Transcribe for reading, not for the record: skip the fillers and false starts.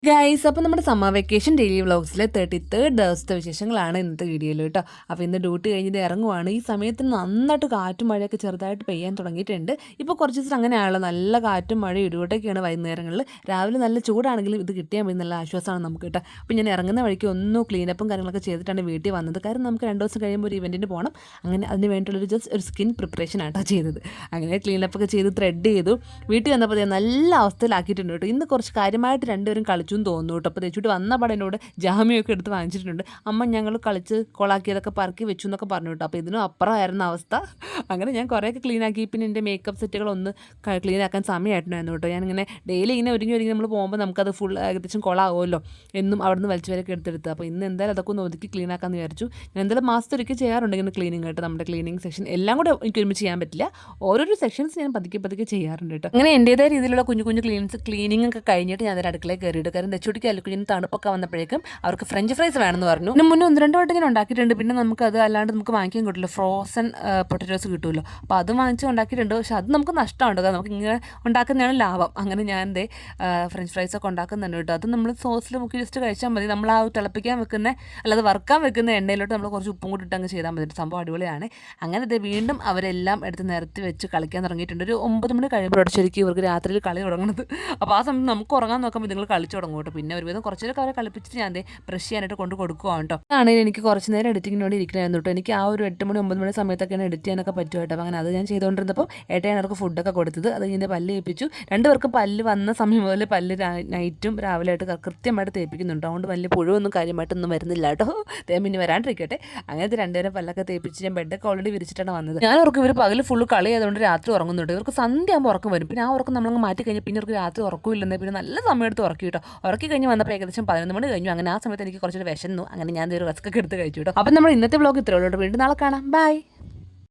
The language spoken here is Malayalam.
ഗൈസ്, അപ്പോൾ നമ്മുടെ സമ്മർ വെക്കേഷൻ ഡെയിലി വ്ളോഗ്സിലെ 33rd ദിവസത്തെ വിശേഷങ്ങളാണ് ഇന്നത്തെ വീഡിയോയിൽ കേട്ടോ. അപ്പോൾ ഇന്ന് ഡ്യൂട്ടി കഴിഞ്ഞിട്ട് ഇറങ്ങുവാണ്. ഈ സമയത്ത് നന്നായിട്ട് കാറ്റും മഴയൊക്കെ ചെറുതായിട്ട് പെയ്യാൻ തുടങ്ങിയിട്ടുണ്ട്. ഇപ്പോൾ കുറച്ച് ദിവസം അങ്ങനെയാണല്ലോ, നല്ല കാറ്റും മഴയും ഇടിവെട്ടൊക്കെയാണ് വൈകുന്നേരങ്ങളിൽ. രാവിലെ നല്ല ചൂടാണെങ്കിലും ഇത് കിട്ടിയാൽ മതി, നല്ല ആശ്വാസമാണ് നമുക്ക് കേട്ടോ. അപ്പോൾ ഞാൻ ഇറങ്ങുന്ന വഴിക്ക് ഒന്നും ക്ലീനപ്പും കാര്യങ്ങളൊക്കെ ചെയ്തിട്ടാണ് വീട്ടിൽ വന്നത്. കാരണം നമുക്ക് 2 ദിവസം കഴിയുമ്പോൾ ഒരു ഇവൻറ്റിന് പോകണം. അങ്ങനെ അതിന് വേണ്ടിയുള്ളൊരു ജസ്റ്റ് ഒരു സ്കിൻ പ്രിപ്പറേഷൻ ആട്ടോ ചെയ്തത്. അങ്ങനെ ക്ലീനപ്പൊക്കെ ചെയ്ത് ത്രെഡ് ചെയ്തു. വീട്ടിൽ വന്നപ്പോൾ നല്ല അവസ്ഥയിലാക്കിയിട്ടുണ്ട് കേട്ടോ. ഇന്ന് കുറച്ച് കാര്യമായിട്ട് രണ്ടുപേരും കളിച്ചു തോന്നുന്നു കേട്ടോ. അപ്പോൾ തെച്ചിട്ട് വന്ന പാടെ എന്നോട് ജാമ്യമൊക്കെ എടുത്ത് വാങ്ങിച്ചിട്ടുണ്ട്. അമ്മ ഞങ്ങൾ കളിച്ച് കൊളാക്കിയതൊക്കെ പറക്കി വെച്ചു എന്നൊക്കെ പറഞ്ഞു കേട്ടോ. അപ്പോൾ ഇതിനും അപ്പുറമായിരുന്ന അവസ്ഥ. അങ്ങനെ ഞാൻ കുറേയൊക്കെ ക്ലീൻ ആക്കി. പിന്നെ എൻ്റെ മേക്കപ്പ് സെറ്റുകളൊന്ന് ക്ലീൻ ആക്കാൻ സമയമായിട്ടുണ്ടായിരുന്നു കേട്ടോ. ഞാനിങ്ങനെ ഡെയിലി ഇങ്ങനെ ഒരുങ്ങി നമ്മൾ പോകുമ്പോൾ നമുക്കത് ഫുൾ ഏകദേശം കൊളാവുമല്ലോ എന്നും അവിടെ നിന്ന് വലിച്ചുവരൊക്കെ എടുത്തെടുത്ത്. അപ്പോൾ ഇന്ന് എന്തായാലും അതൊക്കെ ഒന്ന് ഒതുക്കി ക്ലീൻ ആക്കാമെന്ന് വിചാരിച്ചു. ഞാൻ എന്തായാലും മാസത്തൊരിക്കൽ ചെയ്യാറുണ്ട് ഇങ്ങനെ ക്ലീനിങ് കേട്ടോ. നമ്മുടെ ക്ലീനിങ് സെക്ഷൻ എല്ലാം കൂടെ എനിക്ക് ഒരുമിച്ച് ചെയ്യാൻ പറ്റില്ല. ഓരോരോ സെക്ഷൻസ് ഞാൻ പതുക്കെ ചെയ്യാറുണ്ട് കേട്ടോ. അങ്ങനെ എൻ്റേതായ രീതിയിലുള്ള കുഞ്ഞു ക്ലീനിങ് ഒക്കെ കഴിഞ്ഞിട്ട് ഞാൻ അടുക്കളയിൽ കയറിയിട്ട് കാരണം തെച്ചുടിക്ക് അല്ലുക്കുഞ്ഞിന് തണുപ്പൊക്കെ വന്നപ്പോഴേക്കും അവർക്ക് ഫ്രഞ്ച് ഫ്രൈസ് വേണമെന്ന് പറഞ്ഞു. പിന്നെ മുന്നേ 1-2 വട്ടം ഇങ്ങനെ ഉണ്ടാക്കിയിട്ടുണ്ട്. പിന്നെ നമുക്കത് അല്ലാണ്ട് നമുക്ക് വാങ്ങിക്കാൻ കിട്ടില്ല, ഫ്രോസൺ പൊട്ടറ്റോസ് കിട്ടുമല്ലോ. അപ്പോൾ അത് വാങ്ങിച്ച് ഉണ്ടാക്കിയിട്ടുണ്ട്. പക്ഷേ അത് നമുക്ക് നഷ്ടമാണ് കേട്ടോ. നമുക്ക് ഇങ്ങനെ ഉണ്ടാക്കുന്നതാണ് ലാഭം. അങ്ങനെ ഞാൻ എന്തേ ഫ്രഞ്ച് ഫ്രൈസൊക്കെ ഉണ്ടാക്കുന്നുണ്ട് കേട്ടോ. അത് നമ്മൾ സോസിൽ മുക്കി ജസ്റ്റ് കഴിച്ചാൽ മതി. നമ്മൾ ആ തിളപ്പിക്കാൻ വെക്കുന്ന അല്ലാതെ വറുക്കാൻ വെക്കുന്ന എണ്ണയിലോട്ട് നമ്മൾ കുറച്ച് ഉപ്പും കൂടി ഇട്ടങ്ങ് ചെയ്താൽ മതി. സംഭവം അടിപൊളിയാണ്. അങ്ങനെ ഇത് വീണ്ടും അവരെല്ലാം എടുത്ത് നിരത്തി വെച്ച് കളിക്കാൻ തുടങ്ങിയിട്ടുണ്ട്. ഒരു 9 മണി കഴിയുമ്പോൾ ശരിക്കും ഇവർക്ക് രാത്രിയിൽ കളി തുടങ്ങുന്നത്. അപ്പോൾ ആ സമയത്ത് നമുക്ക് ഉറങ്ങാൻ നോക്കുമ്പോൾ നിങ്ങൾ കളിച്ചു തുടങ്ങും കേട്ടോ. പിന്നെ ഒരുവിധം കുറച്ചൊക്കെ അവരെ കളിപ്പിച്ചിട്ട് ഞാൻ ബ്രഷ് ചെയ്യാനായിട്ട് കൊണ്ട് കൊടുക്കുവാണ് കേട്ടോ. ആണെങ്കിൽ എനിക്ക് കുറച്ച് നേരം എഡിറ്റിങ്ങിന് വേണ്ടി ഇരിക്കണമായിരുന്നു കേട്ടോ. എനിക്ക് ആ ഒരു 8 മണി 9 മണി സമയത്തൊക്കെയാണ് എഡിറ്റ് ചെയ്യാനൊക്കെ പറ്റും കേട്ടോ. അങ്ങനെ അത് ഞാൻ ചെയ്തുകൊണ്ടിരുന്നപ്പോൾ ഏട്ടയാണ് അവർക്ക് ഫുഡൊക്കെ കൊടുത്തത്. അത് ഇതിൻ്റെ പല്ല് ഏൽപ്പിച്ചു. 2 പേർക്കും പല്ല് വന്ന സമയം മുതൽ പല്ല് നൈറ്റും രാവിലെ ആയിട്ട് കൃത്യമായിട്ട് തേപ്പിക്കുന്നുണ്ട്. അതുകൊണ്ട് വലിയ പുഴുവൊന്നും കാര്യമായിട്ടൊന്നും വരുന്നില്ല കേട്ടോ. പിന്നെ വരാണ്ടിരിക്കട്ടെ. അങ്ങനത്തെ 2 പേരും പല്ലൊക്കെ തേപ്പിച്ച് ഞാൻ ബെഡൊക്കെ ഓൾറെഡി വിരിച്ചിട്ടാണ് വന്നത്. ഞാൻ ഓർക്കും ഇവർ പകൽ ഫുള്ള് കളി ആയതുകൊണ്ട് രാത്രി ഉറങ്ങുന്നുണ്ട്. ഇവർക്ക് സന്ധ്യ ആകുമ്പോൾ ഉറക്കം വരും. പിന്നെ ആ ഉറക്കം നമ്മളങ്ങ് മാറ്റി കഴിഞ്ഞാൽ പിന്നെ ഇവർക്ക് രാത്രി ഉറക്കമില്ലെന്ന്. പിന്നെ നല്ല സമയം എടുത്ത് ഉറക്കി കേട്ടോ. ഉറക്കി കഴിഞ്ഞ് വന്നപ്പോൾ ഏകദേശം 11 മണി കഴിഞ്ഞു. അങ്ങനെ ആ സമയത്ത് എനിക്ക് കുറച്ചൊരു വിശന്നു. അങ്ങനെ ഞാൻ ഒരു റസ്ക്കൊക്കെ എടുത്ത് കഴിച്ചു കേട്ടോ. അപ്പം നമ്മൾ ഇന്നത്തെ വ്ളോഗ് ഇത്രയുള്ളൂ. വീണ്ടും നാളെ കാണാം. ബൈ.